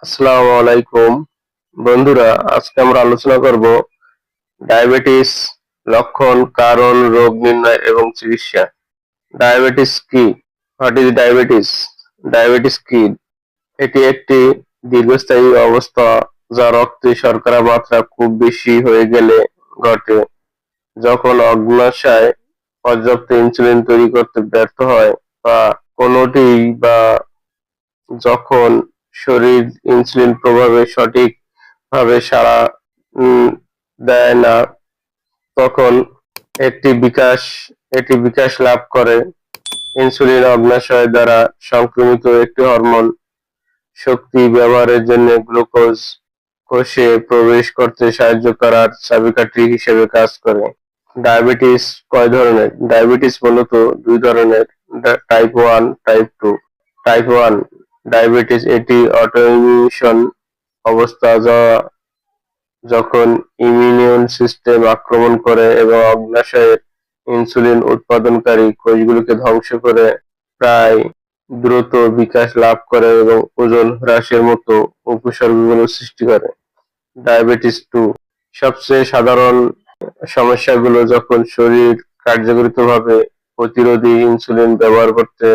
আসসালামু আলাইকুম বন্ধুরা, আজকে আমরা আলোচনা করব ডায়াবেটিস লক্ষণ, কারণ, রোগ নির্ণয় এবং চিকিৎসা। ডায়াবেটিস কি? What is diabetes? ডায়াবেটিস কি? এটি একটি দীর্ঘস্থায়ী অবস্থা যা রক্তে শর্করার মাত্রা খুব বেশি হয়ে গেলে ঘটে। যখন অগ্ন্যাশয় পর্যাপ্ত ইনসুলিন তৈরি করতে ব্যর্থ হয় বা কোনটি বা যখন শরীর ইনসুলিন প্রভাবে সঠিকভাবে সাড়া উম দেয় না, তখন এটি বিকাশ এটি বিকাশ লাভ করে। ইনসুলিন অগ্ন্যাশয় দ্বারা সংক্রমিত একটি হরমোন, শক্তি ব্যবহারের জন্য গ্লুকোজ কোষে প্রবেশ করতে সাহায্য করার চাবিকাঠি হিসেবে কাজ করে। ডায়াবেটিস কয় ধরনের? ডায়াবেটিস মূলত দুই ধরনের, টাইপ 1, টাইপ 2। টাইপ 1 ডায়াবেটিস এটি অটোইমিউন অবস্থা যখন ইমিউন সিস্টেম আক্রমণ করে এবং অগ্ন্যাশয়ের ইনসুলিন উৎপাদনকারী কোষগুলোকে ধ্বংস করে প্রায় দ্রুত বিকাশ লাভ করে এবং ওজন হ্রাসের মতো উপসর্গগুলো সৃষ্টি করে। ডায়াবেটিস 2 সবচেয়ে সাধারণ সমস্যাগুলো যখন শরীর কার্যকরিতভাবে প্রতিরোধী ইনসুলিন ব্যবহার করতে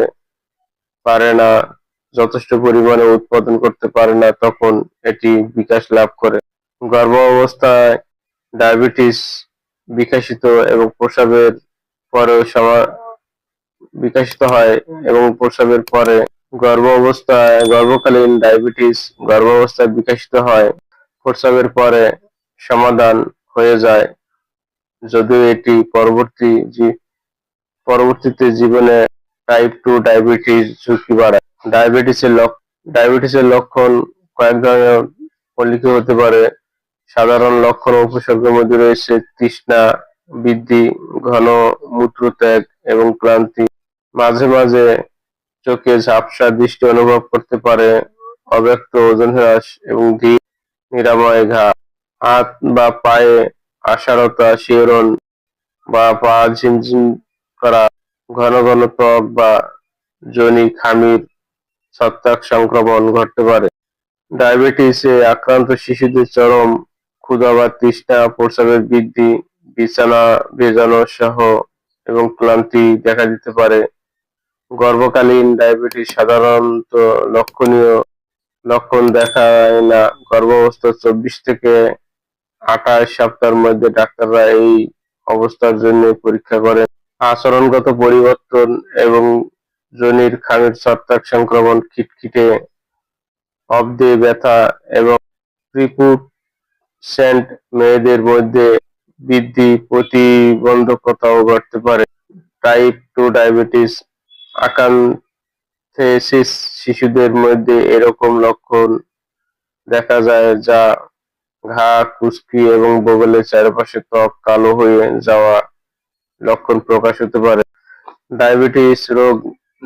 পারে না, যথেষ্ট পরিমাণে উৎপাদন করতে পারে না, তখন এটি বিকাশ লাভ করে। গর্ভাবস্থায় ডায়াবেটিস বিকশিত এবং প্রসবের পরেও বিকশিত হয় এবং প্রসবের পরে গর্ভকালীন ডায়াবেটিস গর্ভাবস্থায় বিকশিত হয়, প্রসবের পরে সমাধান হয়ে যায়, যদিও এটি পরবর্তীতে জীবনে টাইপ 2 ডায়াবেটিস ঝুঁকি বাড়ায়। ডায়াবেটিসের লক্ষণ কয়েক ধরনের উল্লেখ হতে পারে। সাধারণ লক্ষণ ও উপসর্গের মধ্যে রয়েছে তৃষ্ণা বৃদ্ধি, ঘন মূত্রত্যাগ এবং ক্লান্তি। মাঝে মাঝে চোখে ঝাপসা দৃষ্টি অনুভব করতে পারে, অব্যক্ত ওজন হ্রাস এবং ধীর নিরাময় ঘা। হাত বা পায়ে অসাড়তা, শিহরণ বা পা ঝিমঝিম করা, ঘন ঘন ত্বক বা যোনি খামির ছত্রাক সংক্রমণ ঘটতে পারে। ডায়াবেটিসে আক্রান্ত শিশুদের চরম ক্ষুধা বা তৃষ্ণা, প্রস্রাবের বৃদ্ধি, বিছানা ভেজানো সহ এবং ক্লান্তি দেখা দিতে পারে। গর্ভকালীন ডায়াবেটিস সাধারণত লক্ষণীয় লক্ষণ দেখায় না। গর্ভাবস্থার 24 থেকে 28 সপ্তাহের মধ্যে ডাক্তাররা এই অবস্থার জন্য পরীক্ষা করেন। আচরণগত পরিবর্তন এবং যোনির খামির ছত্রাক সংক্রমণ, খিটখিটে, অব্দে ব্যথা এবং প্রিপুবসেন্ট মেয়েদের মধ্যে বৃদ্ধি প্রতিবন্ধকতাও ঘটতে পারে। টাইপ 2 ডায়াবেটিস আকান্থেসিস শিশুদের মধ্যে এরকম লক্ষণ দেখা যায়, যা ঘা, খুশকি এবং বোবেলের চারপাশে ত্বক কালো হয়ে যাওয়া লক্ষণ প্রকাশ হতে পারে। ডায়াবেটিস রোগ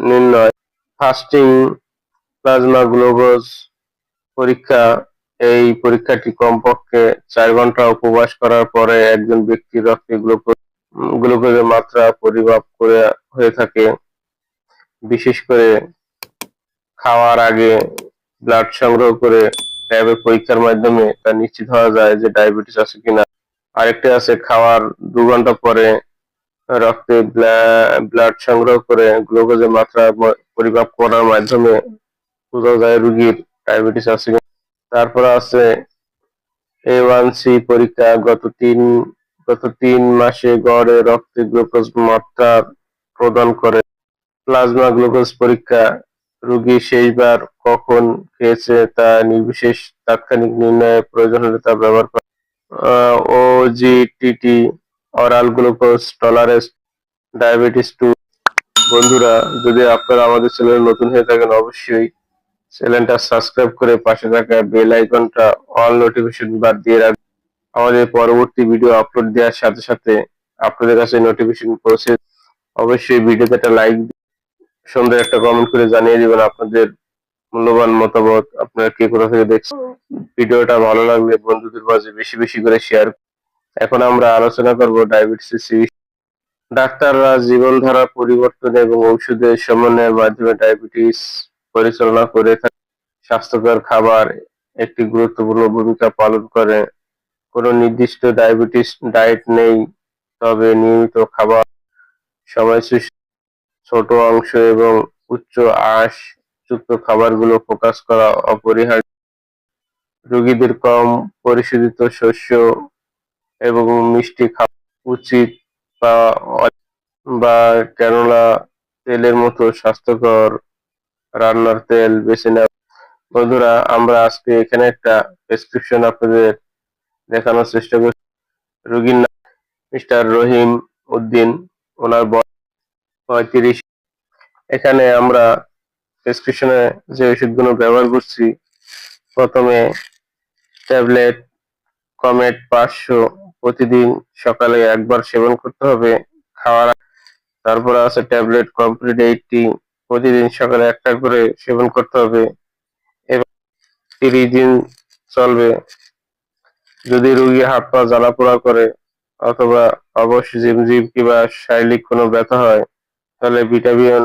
নির্ণয়। ফাস্টিং প্লাজমা গ্লুকোজ পরীক্ষা। এই পরীক্ষাটি কমপক্ষে 4 ঘন্টা উপবাস করার পরে একজন ব্যক্তির রক্তে গ্লুকোজের মাত্রা পরিমাপ করে হয়ে থাকে। বিশেষ করে খাওয়ার আগে ব্লাড সংগ্রহ করে ল্যাবে পরীক্ষার মাধ্যমে তা নিশ্চিত হওয়া যায় যে ডায়াবেটিস আছে কিনা। আরেকটি আছে খাওয়ার 2 ঘন্টা পরে রক্তে ব্লাড সংগ্রহ করে গ্লুকোজের মাত্রা পরিমাপ করার মাধ্যমে বোঝা যায় রোগীর ডায়াবেটিস আছে কিনা। তারপর আছে A1C পরীক্ষা। গত তিন মাসে গড়ে রক্তে গ্লুকোজ মাত্রা প্রদান করে। প্লাজমা গ্লুকোজ পরীক্ষা। রোগী শেষবার কখন খেয়েছে তা নির্বিশেষ তাৎক্ষণিক নির্ণয়ে প্রয়োজন হলে তা ব্যবহার করে। OGTT oral glucose tolerance diabetes 2। বন্ধুরা, যদি আপনারা আমাদের চ্যানেলে নতুন হয়ে থাকেন, অবশ্যই চ্যানেলটা সাবস্ক্রাইব করে পাশে থাকা বেল আইকনটা অল নোটিফিকেশন বার দিয়ে রাখবেন। আমাদের পরবর্তী ভিডিও আপলোড দেওয়ার সাথে সাথে আপনাদের কাছে নোটিফিকেশন পৌঁছে। অবশ্যই ভিডিওতে একটা লাইক, সুন্দর একটা কমেন্ট করে জানিয়ে দিবেন আপনাদের মূল্যবান মতামত। আপনারা কে কোথা থেকে দেখছেন। ভিডিওটা ভালো লাগলে বন্ধুদের মাঝে বেশি বেশি করে শেয়ার। এখন আমরা আলোচনা করব ডায়াবেটিসের চিকিৎসা। ডাক্তাররা জীবনধারা পরিবর্তন এবং ঔষধের সমন্বয়ের মাধ্যমে ডায়াবেটিস পরিচালনা করে থাকে। স্বাস্থ্যকর খাবার একটি গুরুত্বপূর্ণ ভূমিকা পালন করে। কোনো নির্দিষ্ট ডায়াবেটিস ডায়েট নেই, তবে নিয়মিত খাবার, সময়সূচি, ছোট অংশ এবং উচ্চ আঁশ যুক্ত খাবারগুলো ফোকাস করা অপরিহার্য। রোগীদের কম পরিশোধিত শস্য এবং মিষ্টি খাওয়া উচিত বা বা ক্যানোলা তেলের মতো স্বাস্থ্যকর রান্নার তেল বেছে নেওয়া। বন্ধুরা, আমরা আজকে এখানে একটা প্রেসক্রিপশন আপনাদের দেখানোর চেষ্টা করছি। রোগীর নাম মিস্টার রহিম উদ্দিন, ওনার বয়স 35। এখানে আমরা প্রেসক্রিপশনে যে ওষুধগুলো ব্যবহার করছি, প্রথমে ট্যাবলেট কমেট 500 প্রতিদিন সকালে একবার সেবন করতে হবে খাওয়ার আগে। তারপরে আছে ট্যাবলেট কমপ্লিট 80 প্রতিদিন সকালে একটা করে সেবন করতে হবে এবং 30 দিন চলবে। যদি রোগী হাত পা জ্বালা-পোড়া করে অথবা অবশ ঝিমঝিম কিংবা শারীরিক কোনো ব্যথা হয়, তাহলে ভিটামিন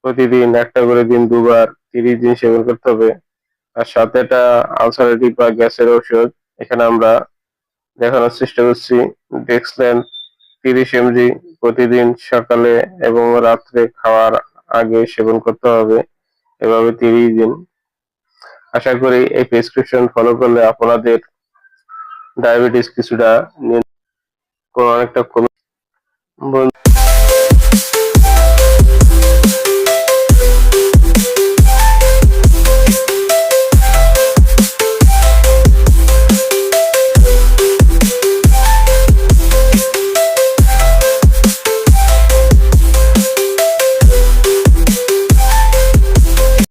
প্রতিদিন একটা করে দিন দুবার 30 দিন সেবন করতে হবে। আর সাথে একটা আলসারেটিভ বা গ্যাসের ওষুধ এখানে আমরা দেখানোর চেষ্টা করছি। ডেক্সল্যান 30 mg প্রতিদিন সকালে এবং রাত্রে খাওয়ার আগে সেবন করতে হবে, এভাবে 30 দিন। আশা করি এই প্রেসক্রিপশন ফলো করলে আপনাদের ডায়াবেটিস কিছুটা অনেকটা কমে।